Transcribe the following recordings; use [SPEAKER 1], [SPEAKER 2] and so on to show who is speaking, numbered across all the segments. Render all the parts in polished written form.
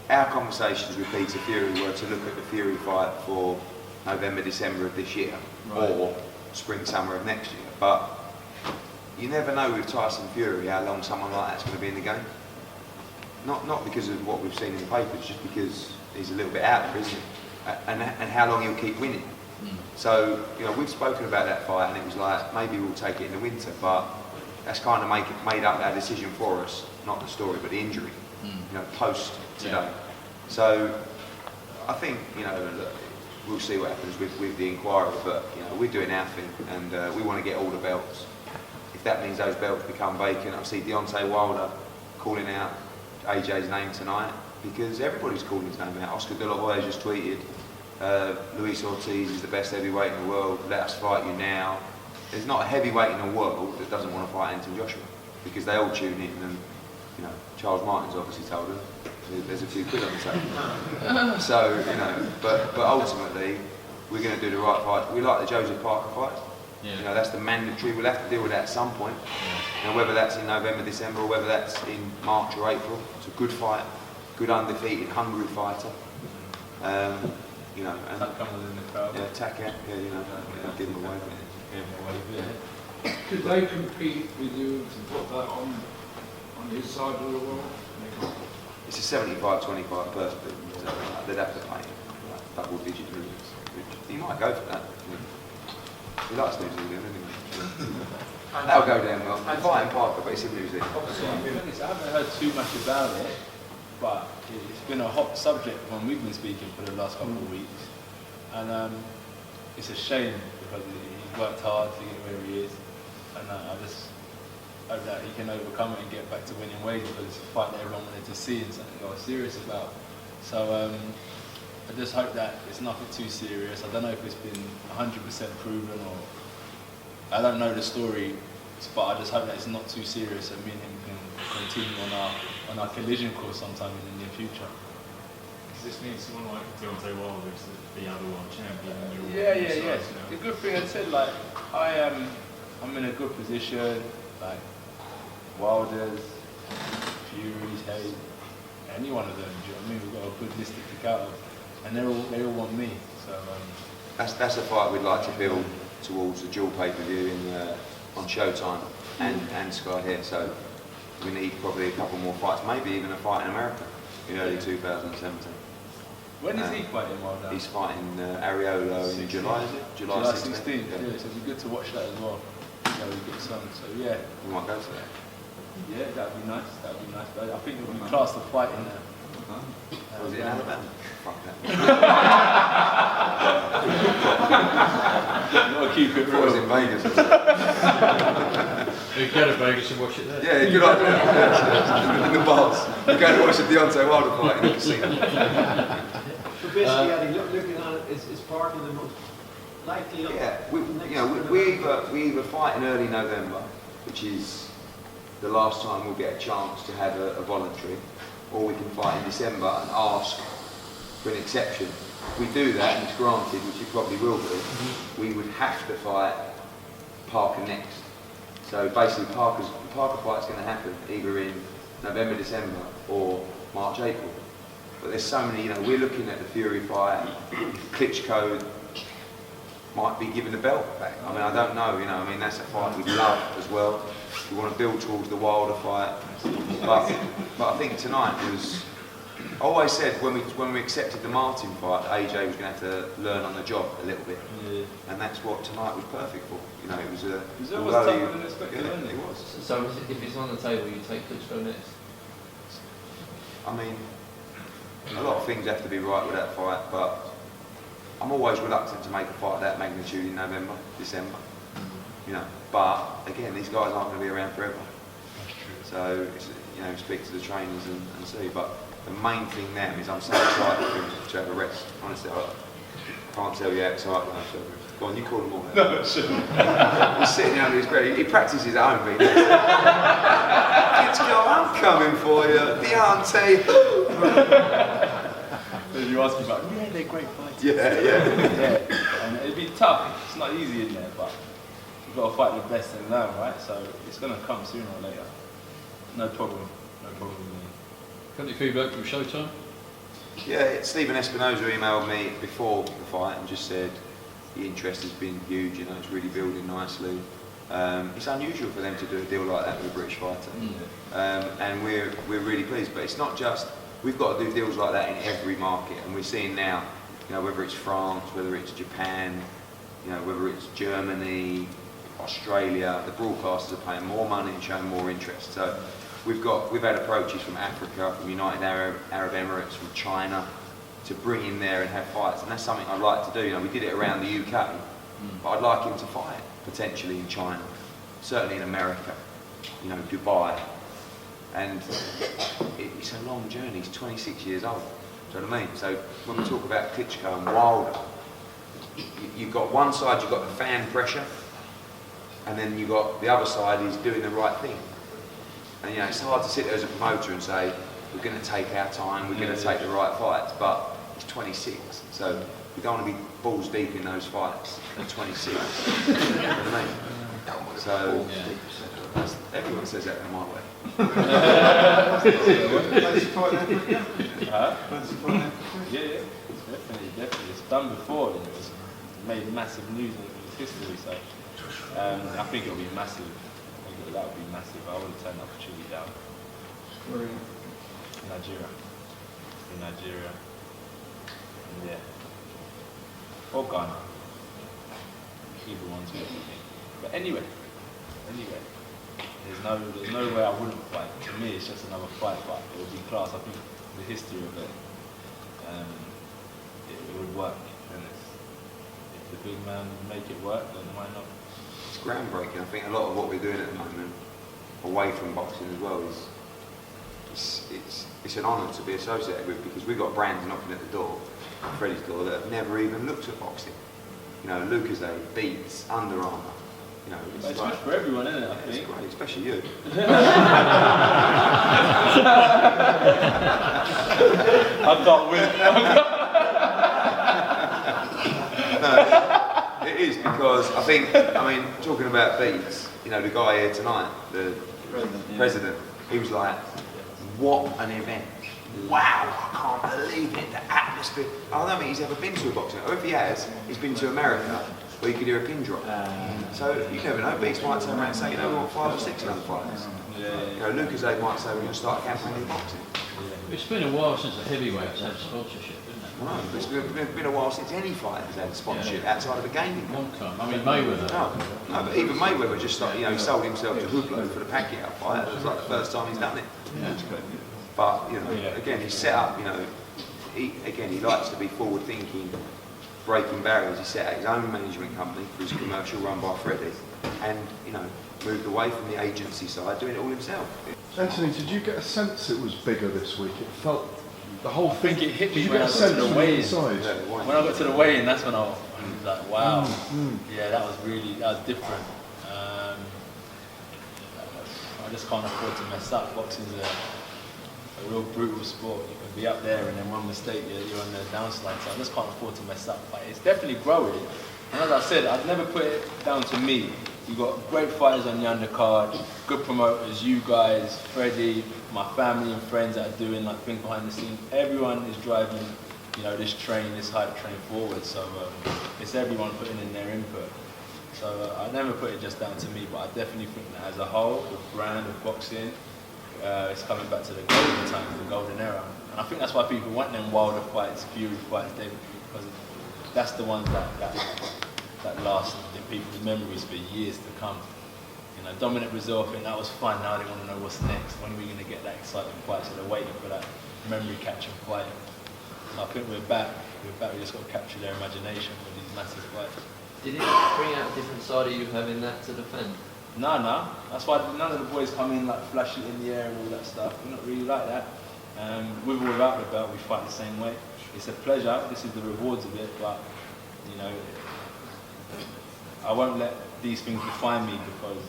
[SPEAKER 1] our conversations with Peter Fury were to look at the Fury fight for November, December of this year, or spring, summer of next year. But you never know with Tyson Fury how long someone like that's going to be in the game. Not because of what we've seen in the papers, just because he's a little bit out there, isn't he? And how long he'll keep winning. So, you know, we've spoken about that fight, and it was like, maybe we'll take it in the winter, but that's kind of made up our decision for us, not the story, but the injury, you know, post today. Yeah. So, I think, you know, we'll see what happens with the inquiry, but, you know, we're doing our thing, and we want to get all the belts. If that means those belts become vacant, I see Deontay Wilder calling out AJ's name tonight, because everybody's calling his name out. Oscar De La Hoya just tweeted, Luis Ortiz is the best heavyweight in the world, let us fight you now. There's not a heavyweight in the world that doesn't want to fight Anthony Joshua, because they all tune in, and you know, Charles Martin's obviously told them there's a few quid on the table. So, you know, but ultimately, we're going to do the right fight. We like the Joseph Parker fight. Yeah. You know, that's the mandatory. We'll have to deal with that at some point. Yeah. And whether that's in November, December, or whether that's in March or April, it's a good fight, good undefeated, hungry fighter. You know, and
[SPEAKER 2] comes in the crowd.
[SPEAKER 1] Yeah, Taka, yeah, you know, give him away.
[SPEAKER 3] Yeah. Could they compete with you to put that on his side of the world?
[SPEAKER 1] It's a 75-25 person. They'd have to pay double-digit millions. He might go for that. He likes New Zealand, doesn't he? That'll go down well. I'm fighting Parker, but it's in New Zealand.
[SPEAKER 2] I haven't heard too much about it, but it's been a hot subject when we've been speaking for the last couple of weeks. And it's a shame because he's worked hard to get where he is. And I just hope that he can overcome it and get back to winning ways, because it's a fight that everyone wanted to see and something I was serious about. So I just hope that it's nothing too serious. I don't know if it's been 100% proven, or I don't know the story, but I just hope that it's not too serious and me and him can continue on our collision course sometime in the near future.
[SPEAKER 4] Does this mean someone like Deontay Wilder is the other one champion?
[SPEAKER 2] Yeah. The good thing I said, like, I'm in a good position, like Wilder's, Fury's, Haye, any one of them. Do you know what I mean? We've got a good list to pick out of, and they all want me. So
[SPEAKER 1] that's a fight we'd like to build towards the dual pay-per-view on Showtime and Sky here. So we need probably a couple more fights, maybe even a fight in America in early 2017.
[SPEAKER 2] When is he fighting Wilder?
[SPEAKER 1] He's fighting Ariola in July, is it? July 16th.
[SPEAKER 2] Yeah, so it'd be good to watch that as well. So yeah.
[SPEAKER 1] We might go to that.
[SPEAKER 2] Yeah, that'd be nice. But I think it would be class to fight in there.
[SPEAKER 1] Was it in Alabama? Fuck that.
[SPEAKER 2] You gotta keep it real.
[SPEAKER 1] It was in Vegas.
[SPEAKER 5] You go to Vegas and watch it there.
[SPEAKER 1] Yeah, good idea. Yeah. In the bars. You go to watch the Deontay Wilder fight in the casino.
[SPEAKER 6] So basically, looking at it, is Parker the most likely?
[SPEAKER 1] Yeah, we either fight in early November, which is the last time we'll get a chance to have a voluntary, or we can fight in December and ask for an exception. If we do that, and it's granted, which it probably will be, we would have to fight Parker next. So basically, the Parker fight's going to happen either in November, December, or March, April. But there's so many, we're looking at the Fury fight. Klitschko might be given the belt back. I mean, I don't know, that's a fight we'd love as well. We want to build towards the Wilder fight. But I think tonight was, I always said when we accepted the Martin fight, AJ was going to have to learn on the job a little bit. Yeah. And that's what tonight was perfect for. It was a...
[SPEAKER 2] It was almost tougher than expected,
[SPEAKER 1] yeah, it was.
[SPEAKER 5] So if it's on the table, you take Klitschko next?
[SPEAKER 1] I mean, a lot of things have to be right with that fight, but I'm always reluctant to make a fight of that magnitude in November, December. But again, these guys aren't going to be around forever.
[SPEAKER 5] That's true.
[SPEAKER 1] So speak to the trainers and see. But the main thing now is I'm so excited for him to have a rest. Honestly, I can't tell you how excited I am. Go on, you call them all.
[SPEAKER 2] No, sure.
[SPEAKER 1] He's sitting under his bed. He practices at home, but I'm coming for you, Deontay.
[SPEAKER 2] Then you ask about, they're great fights.
[SPEAKER 1] Yeah.
[SPEAKER 2] And it'd be tough. It's not easy in there, but you've got to fight the best and learn, right? So it's going to come sooner or later. No problem. With me.
[SPEAKER 5] Got any feedback from Showtime?
[SPEAKER 1] Yeah, Stephen Espinosa emailed me before the fight and just said the interest has been huge, you know, it's really building nicely. It's unusual for them to do a deal like that with a British fighter. And we're really pleased, but it's not just, we've got to do deals like that in every market, and we're seeing now, you know, whether it's France, whether it's Japan, you know, whether it's Germany, Australia, the broadcasters are paying more money and showing more interest. So we've had approaches from Africa, from United Arab Emirates, from China, to bring in there and have fights, and that's something I'd like to do. You know, we did it around the UK, but I'd like him to fight potentially in China, certainly in America, you know, Dubai, and it's a long journey. He's 26 years old. Do you know what I mean? So when we talk about Klitschko and Wilder, you've got one side, you've got the fan pressure, and then you've got the other side is doing the right thing. And you know, it's hard to sit there as a promoter and say, we're going to take our time, we're going to take the right fights, but he's 26, so we don't want to be balls deep in those fights at 26. You know what I mean? So, everyone says that in my way.
[SPEAKER 2] Yeah, definitely. It's done before, and it's made massive news in its history, so I think it'll be massive. I think that would be massive. I wouldn't turn the opportunity down. Nigeria. In Nigeria. And yeah. Or Ghana. Either one's good for me. But anyway. There's no way I wouldn't fight. To me, it's just another fight, but it would be class. I think the history of it, it would work. And if the big man make it work, then why not?
[SPEAKER 1] It's groundbreaking. I think a lot of what we're doing at the moment, away from boxing as well, is it's an honour to be associated with, because we've got brands knocking at the door, Freddie's door, that have never even looked at boxing. You know, Lucozade, Beats, Under Armour. You know,
[SPEAKER 2] it's like, good for everyone, isn't it? I think.
[SPEAKER 1] It's great, especially you.
[SPEAKER 2] I can't win.
[SPEAKER 1] No, it is, because I mean, talking about Beats, you know, the guy here tonight, the president, he was like, what an event. Wow, I can't believe it, the atmosphere. I don't think he's ever been to a boxing, or if he has, he's been to America, where you could hear a pin drop. So you never know, Beats might turn around and say, you know, we want 5 or 6 young fighters. You know, Lucozade might say, we're going to start a campaign in boxing.
[SPEAKER 5] It's been a while since the heavyweights had sponsorship, isn't it?
[SPEAKER 1] No, it's been a while since any fighter has had sponsorship outside of a gaming
[SPEAKER 5] Long
[SPEAKER 1] company.
[SPEAKER 5] time. I mean, Mayweather.
[SPEAKER 1] No, but even Mayweather just started, you know, he sold himself to Hoodlow for the Pacquiao fight. It was like the first time he's done it.
[SPEAKER 5] Yeah.
[SPEAKER 1] But, you know, again, he's set up, you know, he likes to be forward thinking, breaking barriers. He set out his own management company for his commercial run by Freddie, and, you know, moved away from the agency side, doing it all himself.
[SPEAKER 7] Anthony, did you get a sense it was bigger this week? It felt, the whole thing,
[SPEAKER 2] I think it hit me
[SPEAKER 7] did you
[SPEAKER 2] when
[SPEAKER 7] get
[SPEAKER 2] I
[SPEAKER 7] a
[SPEAKER 2] got
[SPEAKER 7] sense
[SPEAKER 2] to the
[SPEAKER 7] from the
[SPEAKER 2] weigh-in.
[SPEAKER 7] inside?
[SPEAKER 2] When I got to the weigh-in, that's when I was like, wow, yeah, that was different. I just can't afford to mess up. Boxing's a real brutal sport. You can be up there and then one mistake, you're on the downslide. So I just can't afford to mess up. But it's definitely growing. And as I said, I'd never put it down to me. You've got great fighters on the undercard, good promoters, you guys, Freddie, my family and friends that are doing like things behind the scenes. Everyone is driving, you know, this hype train forward. So it's everyone putting in their input. So I never put it just down to me, but I definitely think that as a whole, the brand of boxing, it's coming back to the golden times, the golden era. And I think that's why people want them Wilder fights, Fury fights, because that's the ones that last in people's memories for years to come. You know, Dominic Breazeale, I think that was fun. Now they want to know what's next. When are we going to get that exciting fight? So they're waiting for that memory catching fight. So I think we're back. We just got to capture their imagination for these massive fights.
[SPEAKER 5] Did it bring out a different side of you having that to defend?
[SPEAKER 2] No. That's why none of the boys come in like flash it in the air and all that stuff. We're not really like that. With or without the belt, we fight the same way. It's a pleasure. This is the rewards of it, but you know, I won't let these things define me because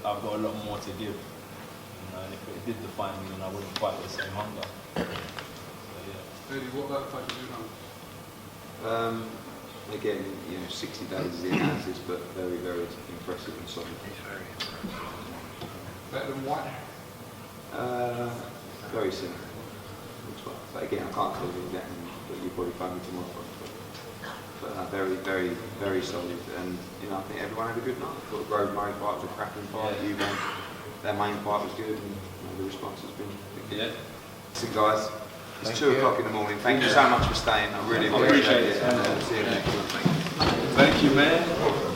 [SPEAKER 2] I've got a lot more to give. You know, and if it did define me, then I wouldn't fight with the same hunger. So, yeah.
[SPEAKER 3] Eddie, what about the fight you do now?
[SPEAKER 1] Again, you know, 60 days is the analysis, but very, very impressive and solid.
[SPEAKER 3] Better than White?
[SPEAKER 1] Very similar. Looks But again, I can't tell you exactly, but you'll probably phone me tomorrow. But very, very, very solid. And you know, I think everyone had a good night. I thought the Grove Murray fight was a cracking fight.
[SPEAKER 2] Yeah.
[SPEAKER 1] You won. Their main fight was good, and you know, the response has been good.
[SPEAKER 2] Yeah.
[SPEAKER 1] Listen, guys, it's
[SPEAKER 7] Thank
[SPEAKER 1] 2
[SPEAKER 7] you.
[SPEAKER 1] o'clock in the morning. Thank you so much for staying. I really
[SPEAKER 2] I
[SPEAKER 1] appreciate
[SPEAKER 2] appreciate
[SPEAKER 1] it.
[SPEAKER 2] it.
[SPEAKER 1] And see you next week. Thank you.
[SPEAKER 2] Thank you, man.